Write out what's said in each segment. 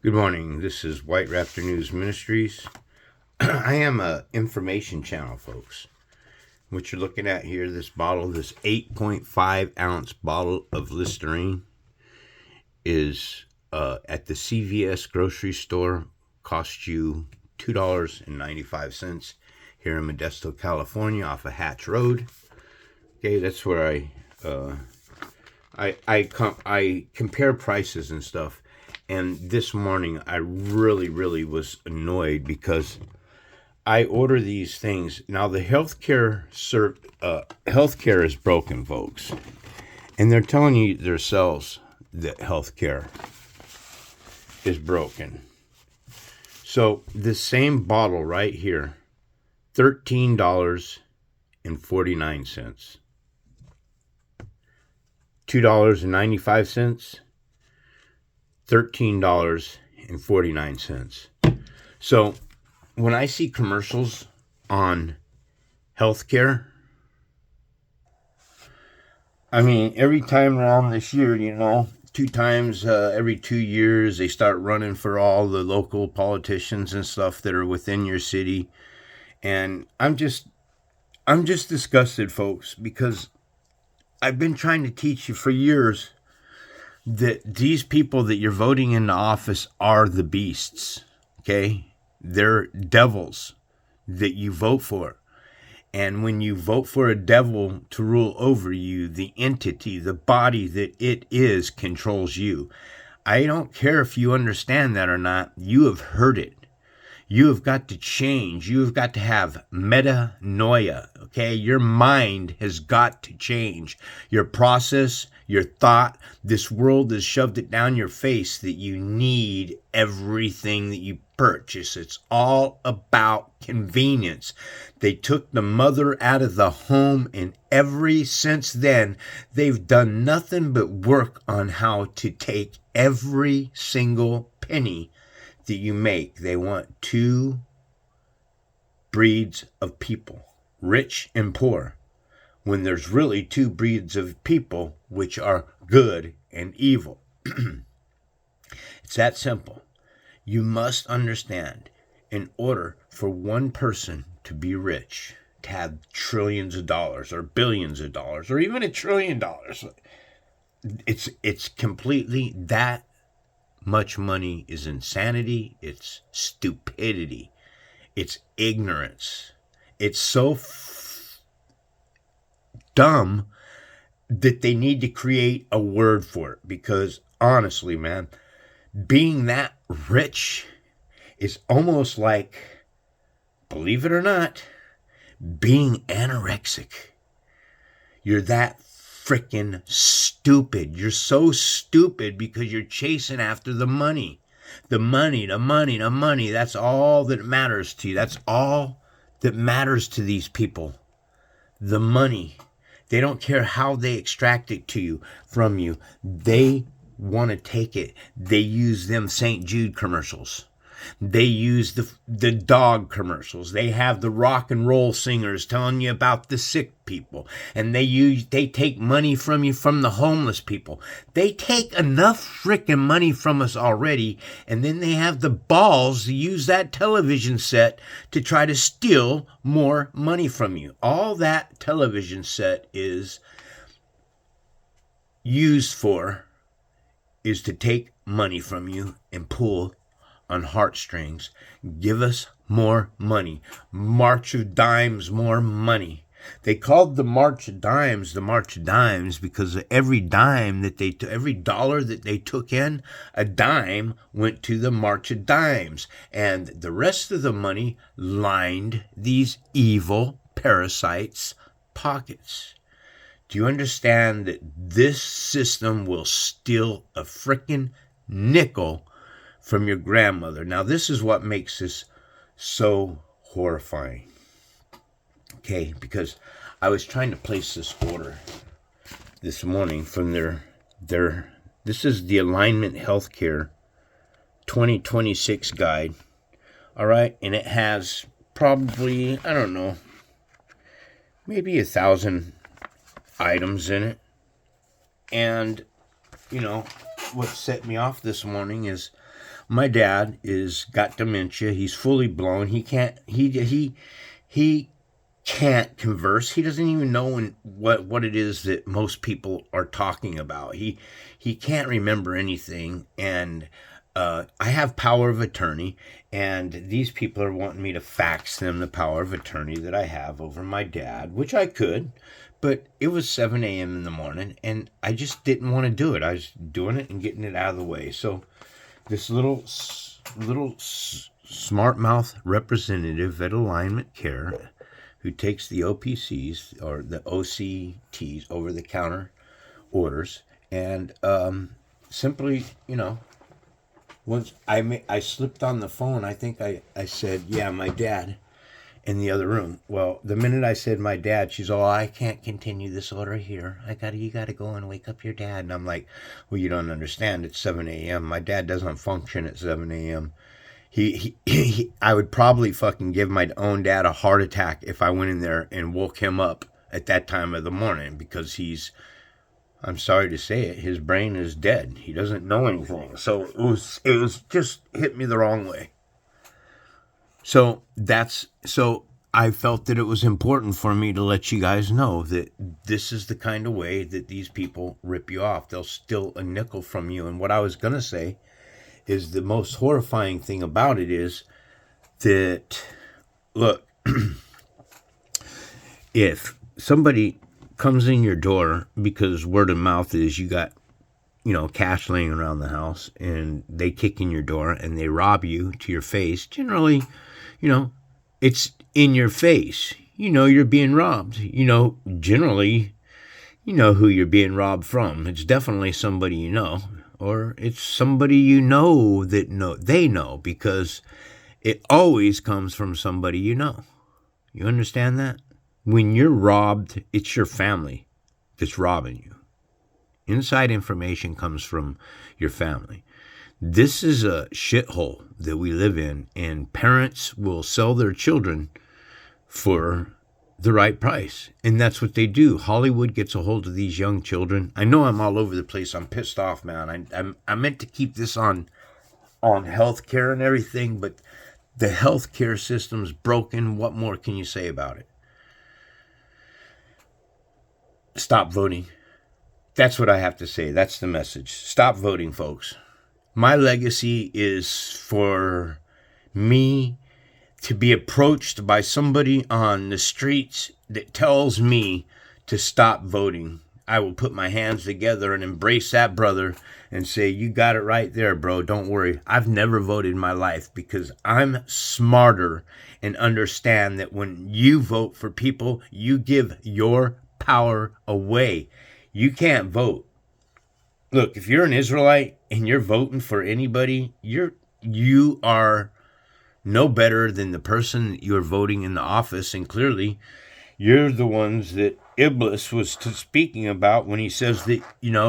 Good morning. This is White Raptor News Ministries. I am a information channel, folks. What you're looking at here, this 8.5 ounce bottle of Listerine is at the CVS grocery store. Cost you $2.95 here in Modesto, California, off of Hatch Road. Okay, that's where I compare prices and stuff. And this morning, I really was annoyed because I order these things. Now, the healthcare is broken, folks. And they're telling you themselves that healthcare is broken. So, this same bottle right here, $13.49. $2.95. $13.49. So when I see commercials on healthcare, I mean, every time around this year, 2 times every 2 years, they start running for all the local politicians and stuff that are within your city. And I'm just disgusted, folks, because I've been trying to teach you for years that these people that you're voting into office are the beasts, okay? They're devils that you vote for. And when you vote for a devil to rule over you, the entity, the body that it is, controls you. I don't care if you understand that or not. You have heard it. You have got to change. You have got to have metanoia, okay? Your mind has got to change. Your process, your thought, this world has shoved it down your face that you need everything that you purchase. It's all about convenience. They took the mother out of the home, and ever since then, they've done nothing but work on how to take every single penny that you make. They want 2 breeds of people, rich and poor, when there's really 2 breeds of people, which are good and evil. It's that simple. You must understand, in order for one person to be rich, to have trillions of dollars or billions of dollars or even $1 trillion, it's completely that much money is insanity. It's stupidity. It's ignorance. It's so dumb that they need to create a word for it, because honestly, man, being that rich is almost like, believe it or not, being anorexic. You're that freaking stupid. You're so stupid because you're chasing after the money. The money. That's all that matters to you. That's all that matters to these people. The money. They don't care how they extract it from you. They want to take it. They use them St. Jude commercials. They use the dog commercials. They have the rock and roll singers telling you about the sick people. And they take money from you from the homeless people. They take enough freaking money from us already, and then they have the balls to use that television set to try to steal more money from you. All that television set is used for is to take money from you and pull on heartstrings. Give us more money. March of Dimes, more money. They called the March of Dimes because every dollar that they took in, a dime went to the March of Dimes, and the rest of the money lined these evil parasites' pockets. Do you understand that this system will steal a frickin' nickel from your grandmother? Now, this is what makes this so horrifying. Okay, because I was trying to place this order this morning from this is the Alignment Healthcare 2026 guide. All right, and it has probably, I don't know, maybe 1,000 items in it. And, what set me off this morning is my dad is got dementia. He's fully blown. He can't converse. He doesn't even know what it is that most people are talking about. He can't remember anything, and I have power of attorney, and these people are wanting me to fax them the power of attorney that I have over my dad, which I could, but it was 7 a.m. in the morning, and I just didn't want to do it. I was doing it and getting it out of the way. So this little smart mouth representative at Alignment Care, who takes the OPCs or the OCTs, over the counter orders, and simply, once I slipped on the phone. I think I said, yeah, my dad, in the other room. Well, the minute I said my dad, she's all, I can't continue this order here. You gotta go and wake up your dad. And I'm like, well, you don't understand. It's 7 a.m. My dad doesn't function at 7 a.m. I would probably fucking give my own dad a heart attack if I went in there and woke him up at that time of the morning, because I'm sorry to say it, his brain is dead. He doesn't know anything. So it was just hit me the wrong way. So I felt that it was important for me to let you guys know that this is the kind of way that these people rip you off. They'll steal a nickel from you. And what I was going to say is, the most horrifying thing about it is that, look, if somebody comes in your door because word of mouth is you got, cash laying around the house, and they kick in your door and they rob you to your face, generally, it's in your face. You're being robbed. Generally, who you're being robbed from. It's definitely somebody you know, or it's somebody that they know, because it always comes from somebody you know. You understand that? When you're robbed, it's your family that's robbing you. Inside information comes from your family. This is a shithole that we live in, and parents will sell their children for the right price. And that's what they do. Hollywood gets a hold of these young children. I know I'm all over the place. I'm pissed off, man. I meant to keep this on healthcare and everything, but the healthcare system's broken. What more can you say about it? Stop voting. That's what I have to say. That's the message. Stop voting, folks. My legacy is for me to be approached by somebody on the streets that tells me to stop voting. I will put my hands together and embrace that brother and say, you got it right there, bro. Don't worry. I've never voted in my life, because I'm smarter and understand that when you vote for people, you give your power away. You can't vote. Look, if you're an Israelite and you're voting for anybody, you are no better than the person that you're voting in the office. And clearly, you're the ones that Iblis was speaking about when he says that,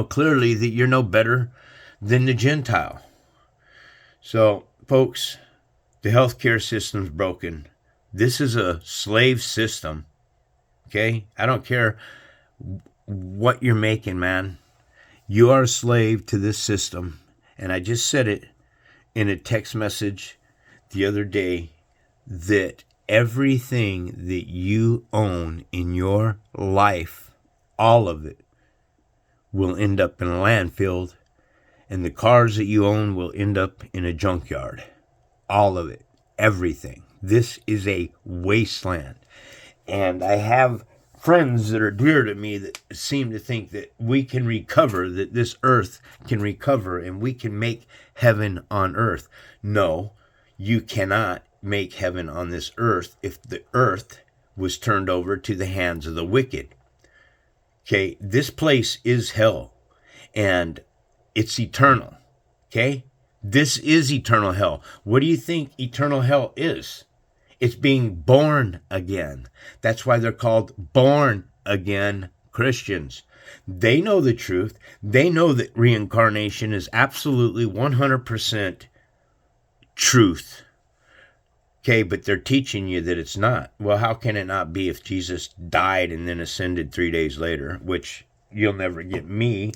clearly that you're no better than the Gentile. So, folks, the healthcare system's broken. This is a slave system. Okay? I don't care what you're making, man. You are a slave to this system. And I just said it in a text message the other day, that everything that you own in your life, all of it, will end up in a landfill, and the cars that you own will end up in a junkyard. All of it. Everything. This is a wasteland. And I have friends that are dear to me that seem to think that we can recover, that this earth can recover, and we can make heaven on earth. No, you cannot make heaven on this earth if the earth was turned over to the hands of the wicked. Okay, this place is hell, and it's eternal. Okay, this is eternal hell. What do you think eternal hell is? It's being born again. That's why they're called born again Christians. They know the truth. They know that reincarnation is absolutely 100% truth. Okay, but they're teaching you that it's not. Well, how can it not be if Jesus died and then ascended 3 days later, which you'll never get me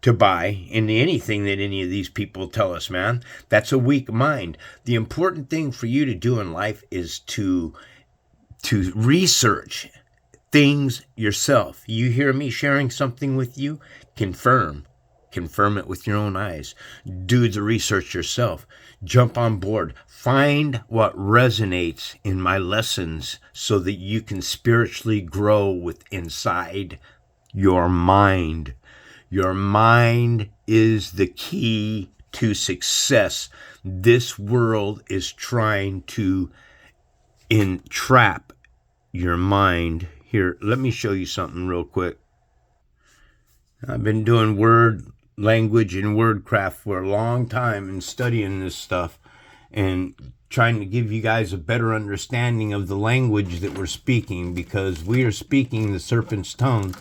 to buy into anything that any of these people tell us, man. That's a weak mind. The important thing for you to do in life is to research things yourself. You hear me sharing something with you? Confirm it with your own eyes. Do the research yourself. Jump on board. Find what resonates in my lessons so that you can spiritually grow with inside your mind. Your mind is the key to success. This world is trying to entrap your mind. Here, let me show you something real quick. I've been doing word language and wordcraft for a long time and studying this stuff and trying to give you guys a better understanding of the language that we're speaking, because we are speaking the serpent's tongue,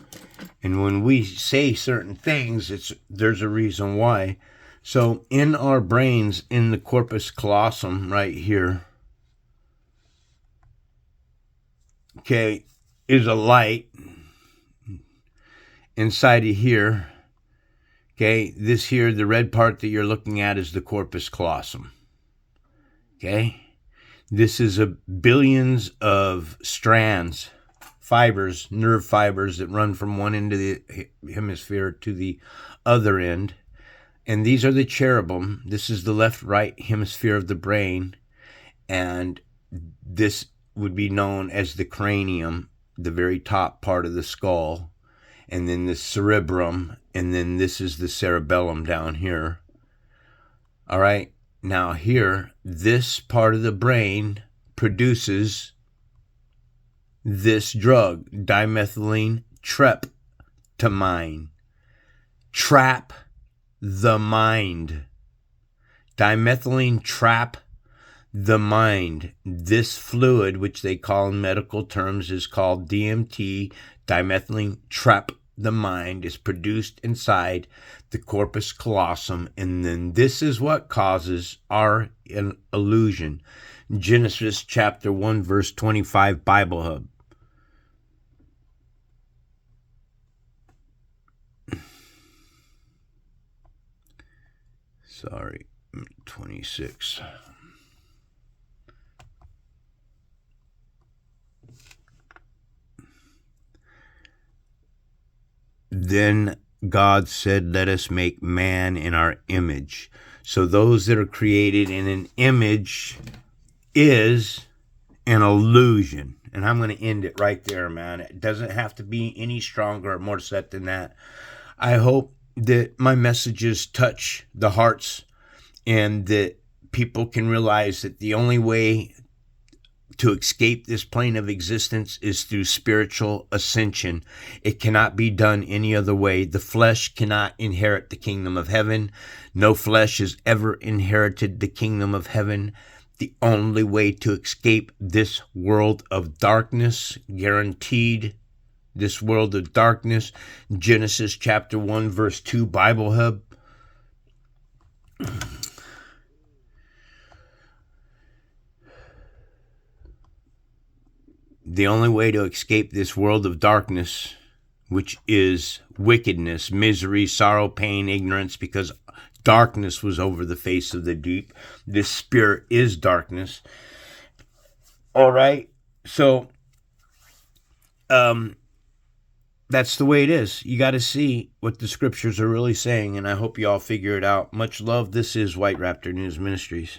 and when we say certain things, there's a reason why. So in our brains, in the corpus callosum right here, okay, is a light inside of here. Okay, this here, the red part that you're looking at is the corpus callosum. Okay, this is billions of strands, fibers, nerve fibers that run from one end of the hemisphere to the other end. And these are the cherubim. This is the left-right hemisphere of the brain. And this would be known as the cranium, the very top part of the skull. And then the cerebrum, and then this is the cerebellum down here. All right, now here, this part of the brain produces this drug, dimethylene tryptamine. Trap the mind. Dimethylene trap the mind. This fluid, which they call in medical terms is called DMT, dimethylene trap the mind, is produced inside the corpus callosum, and then this is what causes our illusion. Genesis chapter 1 verse 25, Bible Hub. Sorry, 26. Then God said, let us make man in our image. So those that are created in an image is an illusion. And I'm going to end it right there, man. It doesn't have to be any stronger or more set than that. I hope that my messages touch the hearts and that people can realize that the only way to escape this plane of existence is through spiritual ascension. It cannot be done any other way. The flesh cannot inherit the kingdom of heaven. No flesh has ever inherited the kingdom of heaven. The only way to escape this world of darkness, guaranteed this world of darkness, Genesis chapter 1 verse 2, Bible Hub. The only way to escape this world of darkness, which is wickedness, misery, sorrow, pain, ignorance, because darkness was over the face of the deep. This spirit is darkness. All right. So, that's the way it is. You got to see what the scriptures are really saying, and I hope you all figure it out. Much love. This is White Raptor News Ministries.